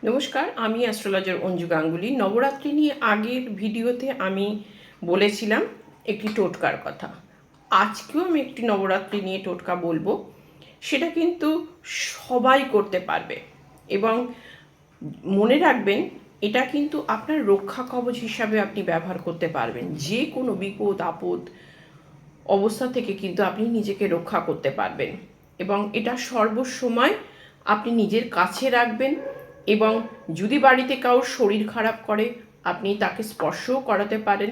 নমস্কার, আমি অ্যাস্ট্রোলজার অঞ্জু গাঙ্গুলি। নবরাত্রি নিয়ে আগের ভিডিওতে আমি বলেছিলাম একটি টোটকার কথা। আজকেও আমি একটি নবরাত্রি নিয়ে টোটকা বলবো। সেটা কিন্তু সবাই করতে পারবে এবং মনে রাখবেন এটা কিন্তু আপনার রক্ষা কবচ হিসাবে আপনি ব্যবহার করতে পারবেন। যে কোনো বিপদ আপদ অবস্থা থেকে কিন্তু আপনি নিজেকে রক্ষা করতে পারবেন এবং এটা সর্বসময় আপনি নিজের কাছে রাখবেন। এবং যদি বাড়িতে কারোর শরীর খারাপ করে আপনি তাকে স্পর্শও করাতে পারেন।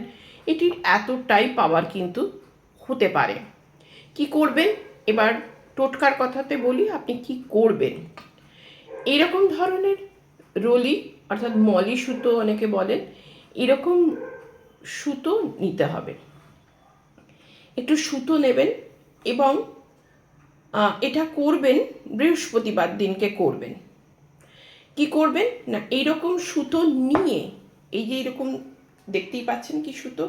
এটির এতটাই পাওয়ার কিন্তু হতে পারে। কি করবেন এবার টোটকার কথাতে বলি, আপনি কি করবেন। এইরকম ধরনের রলি অর্থাৎ মলি সুতো অনেকে বলেন, এরকম সুতো নিতে হবে। একটু সুতো নেবেন এবং এটা করবেন বৃহস্পতিবার দিনকে করবেন। কি করবেন না, এইরকম সুতো নিয়ে, এই যে এরকম দেখতেই পাচ্ছেন কি সুতো,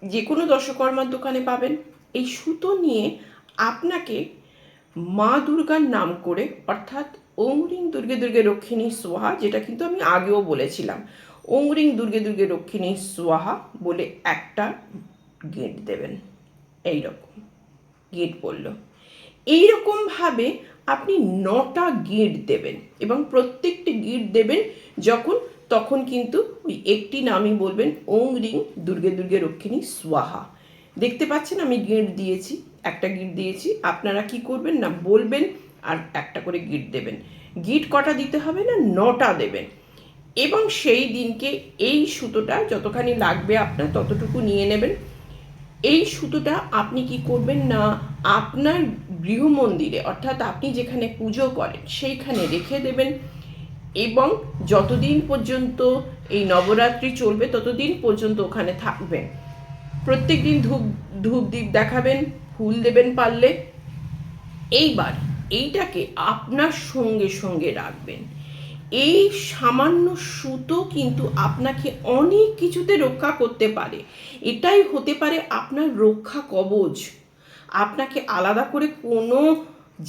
যে কোনো দশকর্মার দোকানে পাবেন। এই সুতো নিয়ে আপনাকে মা দুর্গার নাম করে, অর্থাৎ ওং রিং দুর্গে দুর্গে রক্ষিণী স্বাহা, যেটা কিন্তু আমি আগেও বলেছিলাম, ওং রিং দুর্গে দুর্গে রক্ষিণী স্বাহা বলে একটা গেঁট দেবেন। এইরকম গেঁট পড়ল। এইরকমভাবে আপনি 9টা গিঁট দেবেন এবং প্রত্যেকটি গিঁট দেবেন যখন, তখন কিন্তু ওই একটি নামই বলবেন, ওং রিং দুর্গে দুর্গে রক্ষিণী স্বাহা। দেখতে পাচ্ছেন আমি গিঁট দিয়েছি, একটা গিঁট দিয়েছি। আপনারা কি করবেন না, বলবেন আর একটা করে গিঁট দেবেন। গিঁট কটা দিতে হবে না, 9টা দেবেন। এবং সেই দিনকে এই সুতোটা যতখানি লাগবে আপনার ততটুকু নিয়ে নেবেন। এই সুতোটা আপনি কি করবেন না, আপনার গৃহমন্দিরে অর্থাৎ আপনি যেখানে পুজো করেন সেইখানে রেখে দেবেন এবং যতদিন পর্যন্ত এই নবরাত্রি চলবে ততদিন পর্যন্ত ওখানে থাকবেন। প্রত্যেক দিন ধূপ দ্বীপ দেখাবেন, ফুল দেবেন পারলে। এইবার এইটাকে আপনার সঙ্গে সঙ্গে রাখবেন। এই সামান্য সুতো কিন্তু আপনাকে অনেক কিছুতে রক্ষা করতে পারে। এটাই হতে পারে আপনার রক্ষা কবচ। আপনাকে আলাদা করে কোনো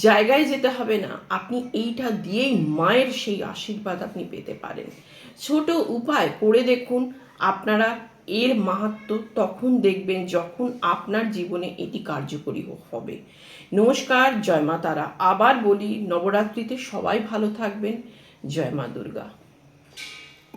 জায়গায় যেতে হবে না, আপনি এইটা দিয়েই মায়ের সেই আশীর্বাদ আপনি পেতে পারেন। ছোট উপায় করে দেখুন আপনারা, এর মাহাত্ম্য তখন দেখবেন যখন আপনার জীবনে এটি কার্যকরী হবে। নমস্কার, জয় মা তারা। আবার বলি, নবরাত্রিতে সবাই ভালো থাকবেন। জয় মা দুর্গা।